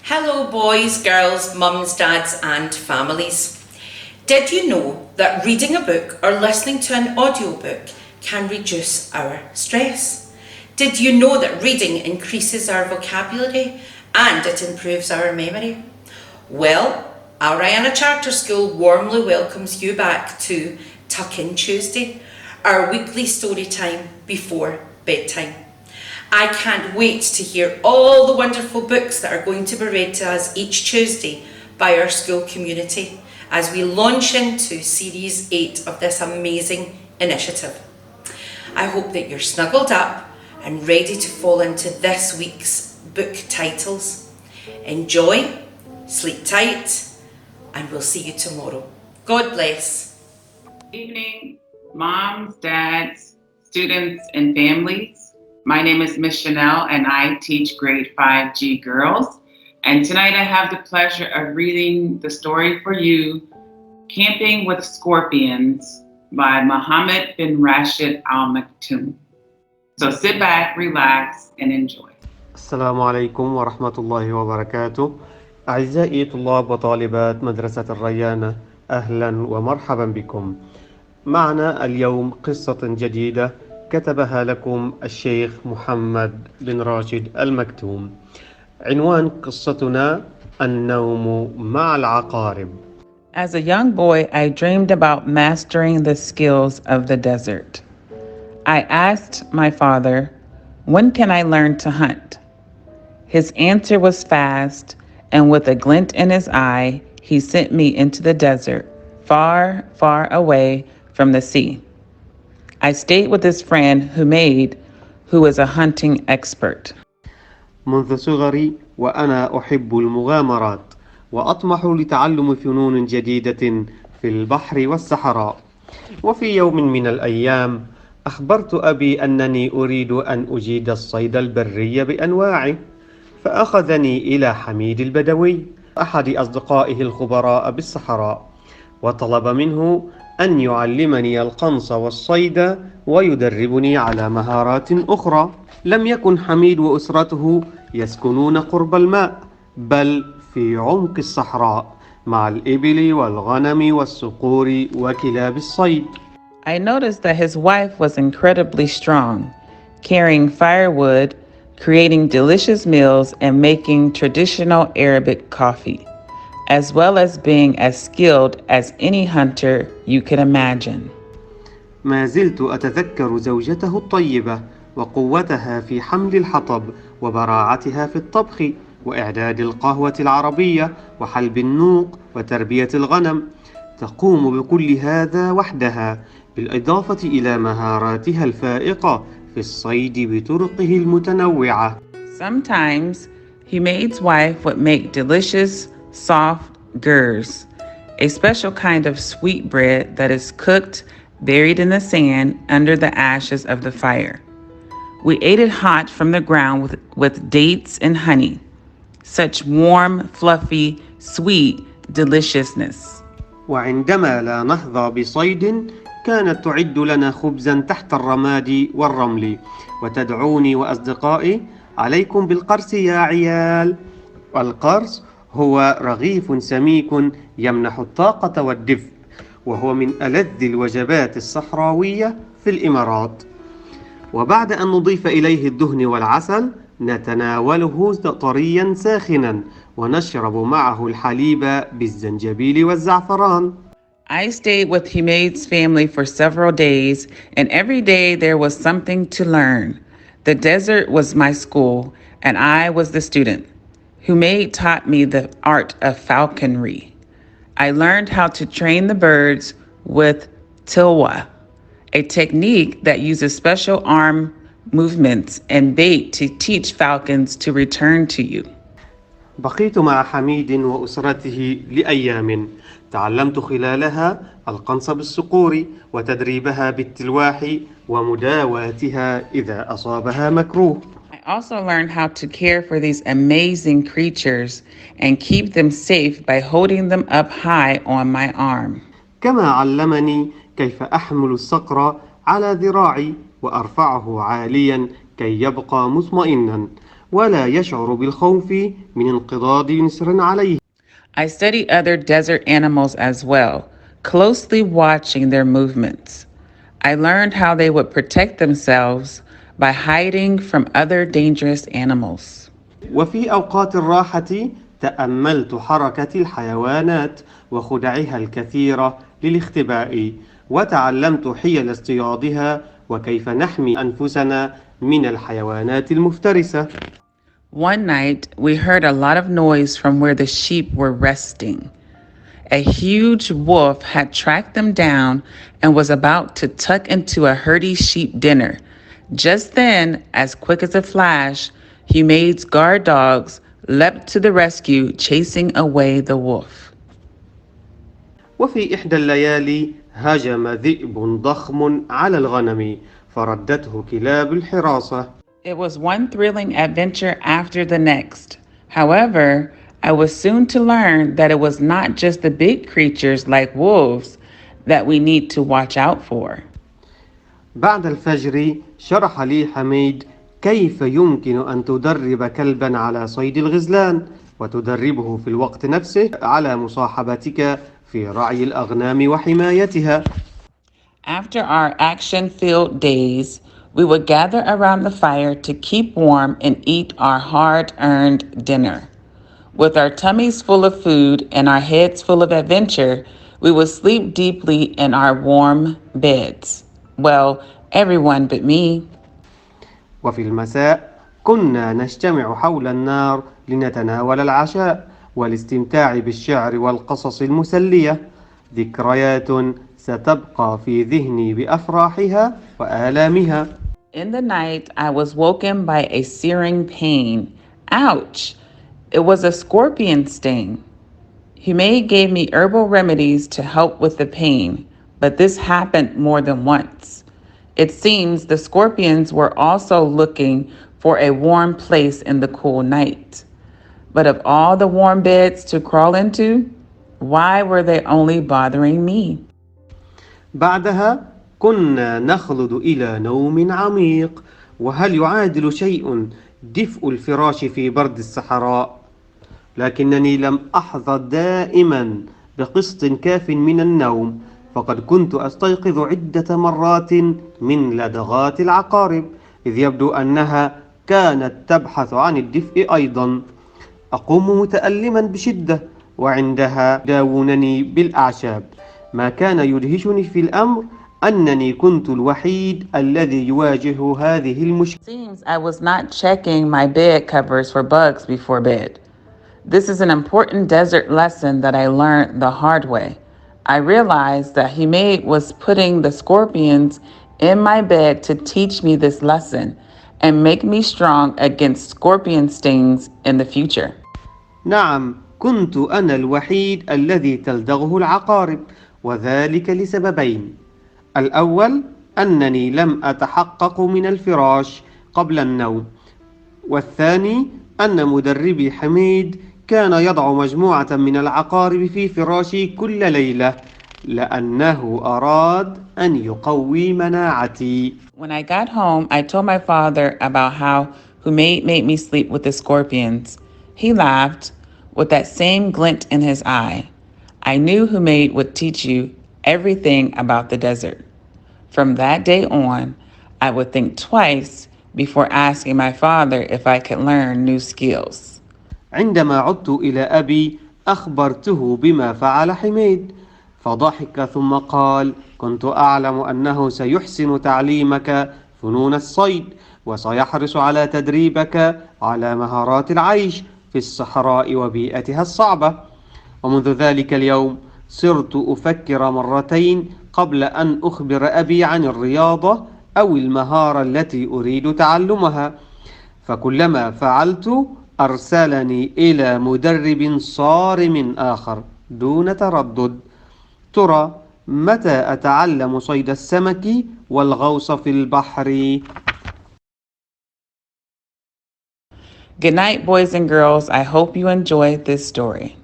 Hello boys, girls, mums, dads and families. Did you know that reading a book or listening to an audiobook can reduce our stress? Did you know that reading increases our vocabulary and it improves our memory? Well, our Rayana Charter School warmly welcomes you back to Tuck In Tuesday, our weekly story time before bedtime. I can't wait to hear all the wonderful books that are going to be read to us each Tuesday by our school community as we launch into Series 8 of this amazing initiative. I hope that you're snuggled up and ready to fall into this week's book titles. Enjoy, sleep tight, and we'll see you tomorrow. God bless. Evening, moms, dads, students, and families. My name is Miss Chanel, and I teach grade 5G girls. And tonight I have the pleasure of reading the story for you, Camping with Scorpions by Mohammed bin Rashid Al Maktoum. So sit back, relax, and enjoy. السلام عليكم ورحمة الله وبركاته. أعزائي طلاب وطالبات مدرسة الريانة، أهلا ومرحبا بكم. معنا اليوم قصة جديدة كتبها لكم الشيخ محمد بن راشد المكتوم. عنوان قصتنا النوم مع العقارب. As a young boy, I dreamed about mastering the skills of the desert. I asked my father, "When can I learn to hunt?" His answer was fast, and with a glint in his eye, he sent me into the desert, far, far away from the sea. I stayed with his friend Humaid, who is a hunting expert. منذ صغري وأنا أحب المغامرات وأطمح لتعلم فنون جديدة في البحر والصحراء. وفي يوم من الأيام أخبرت أبي أنني أريد أن أجيد الصيد البري بأنواعه، فأخذني إلى حميد البدوي أحد أصدقائه الخبراء بالصحراء، وطلب منه أن يعلمني القنص والصيد ويدربني على مهارات أخرى. لم يكن حميد وأسرته يسكنون قرب الماء، بل في عمق الصحراء مع الإبل والغنم والصقور وكلاب الصيد. I noticed that his wife was incredibly strong, carrying firewood, creating delicious meals, and making traditional Arabic coffee, as well as being as skilled as any hunter you can imagine. ما زلت أتذكر زوجته الطيبة وقوتها في حمل الحطب وبراعتها في الطبخ وإعداد القهوة العربية وحلب النوق وتربية الغنم. تقوم بكل هذا وحدها، بالإضافة إلى مهاراتها الفائقة في الصيد بطرقه المتنوعة. Sometimes, Humaid's wife would make delicious, soft gurs, a special kind of sweet bread that is cooked, buried in the sand under the ashes of the fire. We ate it hot from the ground with dates and honey. Such warm, fluffy, sweet deliciousness. وعندما لا نحظى بصيد كانت تعد لنا خبزا تحت الرماد والرمل، وتدعوني وأصدقائي: عليكم بالقرص يا عيال. والقرص هو رغيف سميك يمنح الطاقة والدفء، وهو من ألذ الوجبات الصحراوية في الإمارات. وبعد أن نضيف إليه الدهن والعسل نتناوله طريا ساخنا ونشرب معه الحليب بالزنجبيل والزعفران. I stayed with Humaid's family for several days, and every day there was something to learn. The desert was my school, and I was the student. Humaid taught me the art of falconry. I learned how to train the birds with tilwa, a technique that uses special arm movements and bait to teach falcons to return to you. بقيت مع حميد وأسرته لأيام، تعلمت خلالها القنص بالصقور وتدريبها بالتلواح ومداواتها إذا أصابها مكروه. I also learned how to care for these amazing creatures and keep them safe by holding them up high on my arm. كما علمني كيف أحمل الصقر على ذراعي وأرفعه عاليا كي يبقى مطمئنا، ولا يشعر بالخوف من انقضاض نسر عليه. I studied other desert animals as well, closely watching their movements. I learned how they would protect themselves by hiding from other dangerous animals. وفي أوقات الراحة تأملت حركة الحيوانات وخدعها الكثيرة للاختباء، وتعلمت حيل اصطيادها وكيف نحمي أنفسنا من الحيوانات المفترسة. One night, we heard a lot of noise from where the sheep were resting. A huge wolf had tracked them down and was about to tuck into a herdy sheep dinner. Just then, as quick as a flash, Humaid's guard dogs leapt to the rescue, chasing away the wolf. وفي إحدى الليالي هجم ذئب ضخم على الغنم فردته كلاب الحراسة. It was one thrilling adventure after the next. However, I was soon to learn that it was not just the big creatures like wolves that we need to watch out for. بعد الفجر شرح لي حميد كيف يمكن أن تدرب كلبا على صيد الغزلان وتدربه في الوقت نفسه على مصاحبتك في رعي الأغنام وحمايتها. After our action-filled days, we would gather around the fire to keep warm and eat our hard-earned dinner. With our tummies full of food and our heads full of adventure, we would sleep deeply in our warm beds. Well, everyone but me. وفي المساء كنا نجتمع حول النار لنتناول العشاء والاستمتاع بالشعر والقصص المسلية، ذكريات ستبقى في ذهني بأفراحها وآلامها. In the night, I was woken by a searing pain. Ouch! It was a scorpion sting. Humaid gave me herbal remedies to help with the pain, but this happened more than once. It seems the scorpions were also looking for a warm place in the cool night. But of all the warm beds to crawl into, why were they only bothering me? بعدها كنا نخلد إلى نوم عميق، وهل يعادل شيء دفء الفراش في برد الصحراء؟ لكنني لم أحظى دائما بقسط كاف من النوم، فقد كنت أستيقظ عدة مرات من لدغات العقارب، إذ يبدو أنها كانت تبحث عن الدفء أيضا. أقوم متألما بشدة وعندها يداوونني بالأعشاب. ما كان يدهشني في الأمر أنني كنت الوحيد الذي يواجه هذه المشكلة. Seems I was not checking my bed covers for bugs before bed. This is an important desert lesson that I learned the hard way. I realized that Humaid was putting the scorpions in my bed to teach me this lesson and make me strong against scorpion stings in the future. نعم، كنت أنا الوحيد الذي تلدغه العقارب، وذلك لسببين. الأول أنني لم أتحقق من الفراش قبل النوم، والثاني أن مدربي حميد كان يضع مجموعة من العقارب في فراشي كل ليلة لأنه أراد أن يقوي مناعتي. When I got home, I told my father about how Humaid made me sleep with the scorpions. He laughed with that same glint in his eye. I knew Humaid would teach you everything about the desert. From that day on, I would think twice before asking my father if I could learn new skills. عندما عدت إلى أبي أخبرته بما فعل حميد، فضحك ثم قال: كنت أعلم أنه سيحسن تعليمك فنون الصيد وسيحرص على تدريبك على مهارات العيش في الصحراء وبيئتها الصعبة. ومنذ ذلك اليوم صرت أفكر مرتين قبل أن أخبر أبي عن الرياضة أو المهارة التي أريد تعلمها، فكلما فعلت أرسلني إلى مدرب صارم آخر دون تردد. ترى متى أتعلم صيد السمك والغوص في البحر؟ Good night, boys and girls. I hope you enjoyed this story.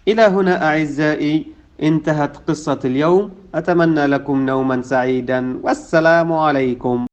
إلى هنا أعزائي انتهت قصة اليوم. أتمنى لكم نوما سعيدا، والسلام عليكم.